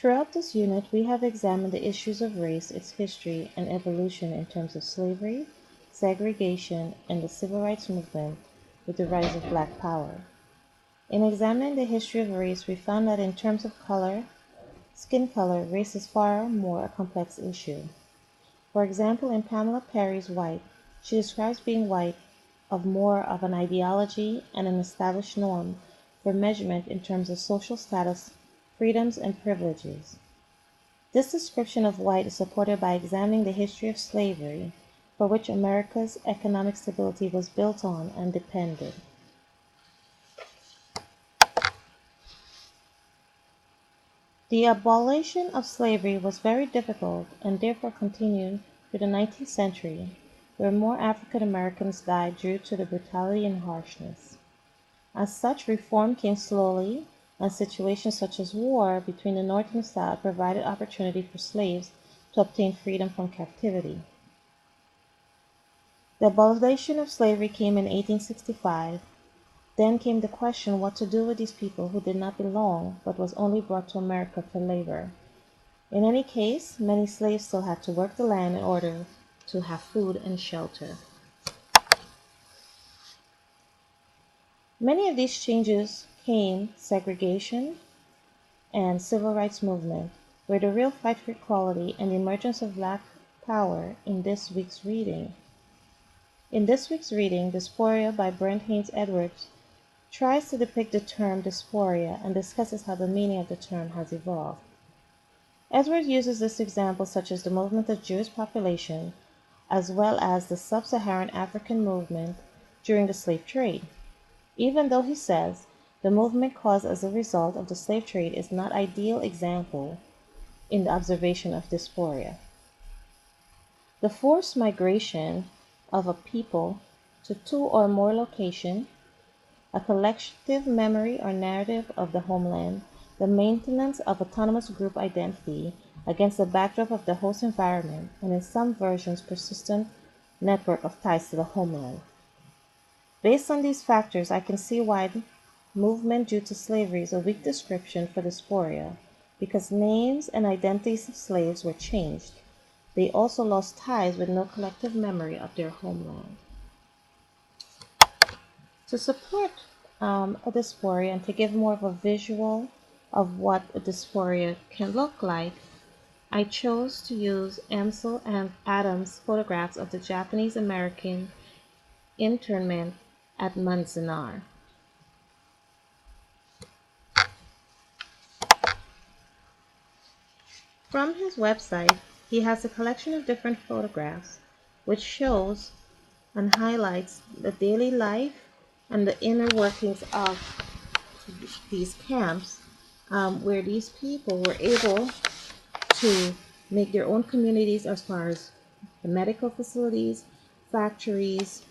Throughout this unit, we have examined the issues of race, its history and evolution in terms of slavery, segregation, and the civil rights movement with the rise of Black power. In examining the history of race, we found that in terms of color, skin color, race is far more a complex issue. For example, in Pamela Perry's White, she describes being white of more of an ideology and an established norm for measurement in terms of social status, freedoms, and privileges. This description of white is supported by examining the history of slavery, for which America's economic stability was built on and depended. The abolition of slavery was very difficult and therefore continued through the 19th century, where more African Americans died due to the brutality and harshness. As such, reform came slowly, and situations such as war between the North and the South provided opportunity for slaves to obtain freedom from captivity. The abolition of slavery came in 1865. Then came the question what to do with these people who did not belong but was only brought to America for labor. In any case, many slaves still had to work the land in order to have food and shelter. Many of these changes came segregation and civil rights movement, were the real fight for equality and the emergence of Black power in this week's reading. In this week's reading, Dysphoria by Brent Haynes Edwards tries to depict the term dysphoria and discusses how the meaning of the term has evolved. Edwards uses this example such as the movement of Jewish population as well as the sub-Saharan African movement during the slave trade. Even though he says the movement caused as a result of the slave trade is not ideal example in the observation of dysphoria. The forced migration of a people to two or more locations, a collective memory or narrative of the homeland, the maintenance of autonomous group identity against the backdrop of the host environment, and in some versions persistent network of ties to the homeland. Based on these factors, I can see why movement due to slavery is a weak description for dysphoria, because names and identities of slaves were changed. They also lost ties with no collective memory of their homeland. To support a dysphoria and to give more of a visual of what a dysphoria can look like, I chose to use Ansel and Adams' photographs of the Japanese American internment at Manzanar. From his website, he has a collection of different photographs which shows and highlights the daily life and the inner workings of these camps, where these people were able to make their own communities as far as the medical facilities, factories.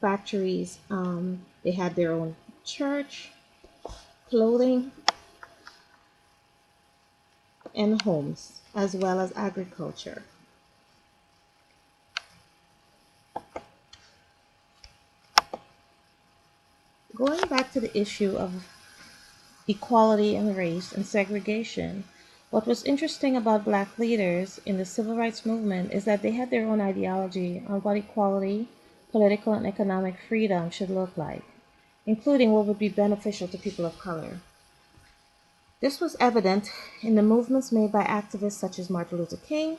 They had their own church, clothing, and homes, as well as agriculture. Going back to the issue of equality and race and segregation, what was interesting about Black leaders in the civil rights movement is that they had their own ideology on what equality, political, and economic freedom should look like, including what would be beneficial to people of color. This was evident in the movements made by activists such as Martin Luther King,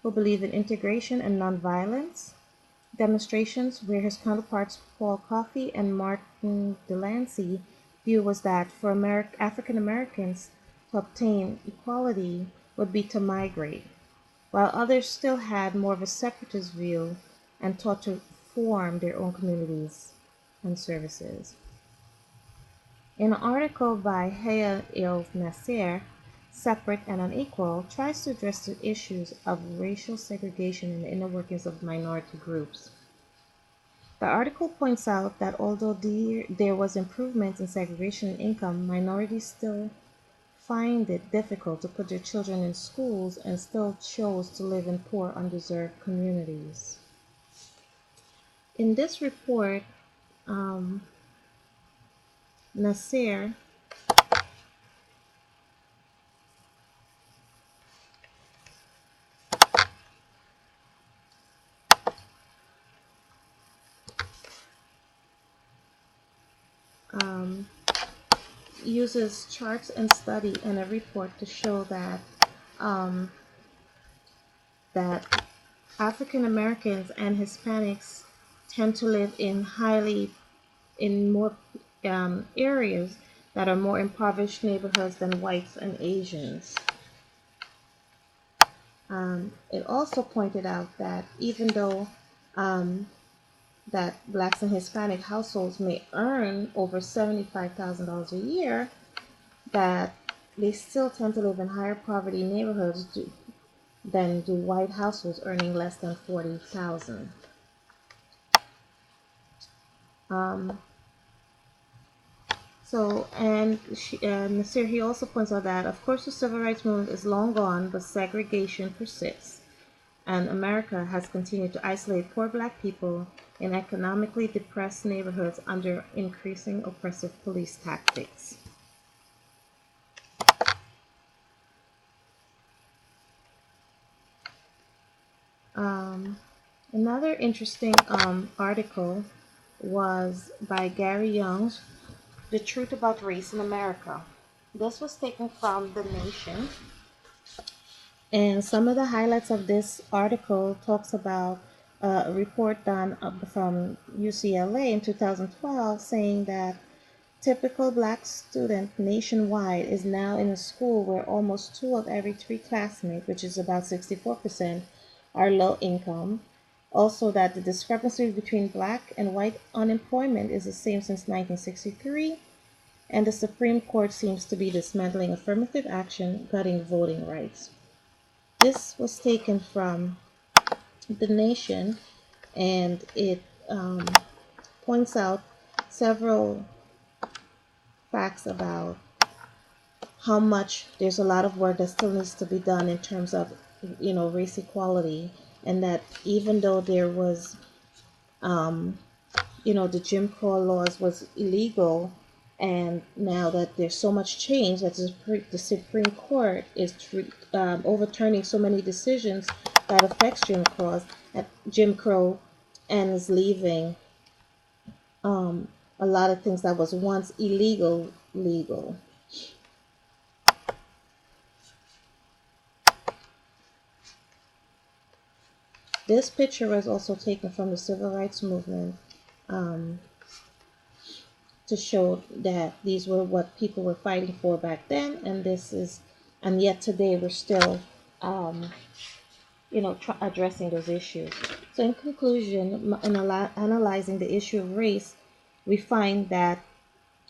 who believed in integration and nonviolence, demonstrations where his counterparts Paul Coffey and Martin Delancey view was that for African Americans to obtain equality would be to migrate, while others still had more of a separatist view and taught to form their own communities and services. In an article by Haya Il Nasser, Separate and Unequal, tries to address the issues of racial segregation in the inner workings of minority groups. The article points out that although there was improvement in segregation in income, minorities still find it difficult to put their children in schools and still chose to live in poor, undeserved communities. In this report, Nasser um, uses charts and study and a report to show um, that African Americans and Hispanics tend to live in more areas that are more impoverished neighborhoods than whites and Asians. It also pointed out that even though um, that blacks and Hispanic households may earn over $75,000 a year, that they still tend to live in higher poverty neighborhoods than do white households earning less than 40,000. Um, Nasir, he also points out that, of course, the civil rights movement is long gone, but segregation persists, and America has continued to isolate poor black people in economically depressed neighborhoods under increasing oppressive police tactics. Um, Another interesting article was by Gary Young's The Truth About Race in America. This was taken from The Nation, and some of the highlights of this article talks about a report done from UCLA in 2012 saying that typical black student nationwide is now in a school where almost two of every three classmates, which is about 64%, are low income. Also, that the discrepancy between black and white unemployment is the same since 1963, and the Supreme Court seems to be dismantling affirmative action, gutting voting rights. This was taken from The Nation, and it points out several facts about how much there's a lot of work that still needs to be done in terms of race equality, and that even though there was um, the Jim Crow laws was illegal, and now that there's so much change that the Supreme Court is overturning so many decisions that affects Jim Crow, and is leaving um, a lot of things that was once illegal legal. This picture was also taken from the civil rights movement, um, to show that these were what people were fighting for back then, and yet today we're still, um, addressing those issues. So, in conclusion, in analyzing the issue of race, we find that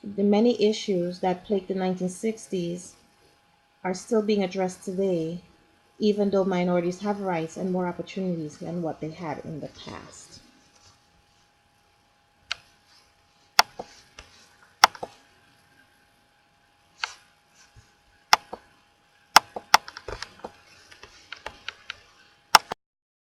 the many issues that plagued the 1960s are still being addressed today, even though minorities have rights and more opportunities than what they had in the past.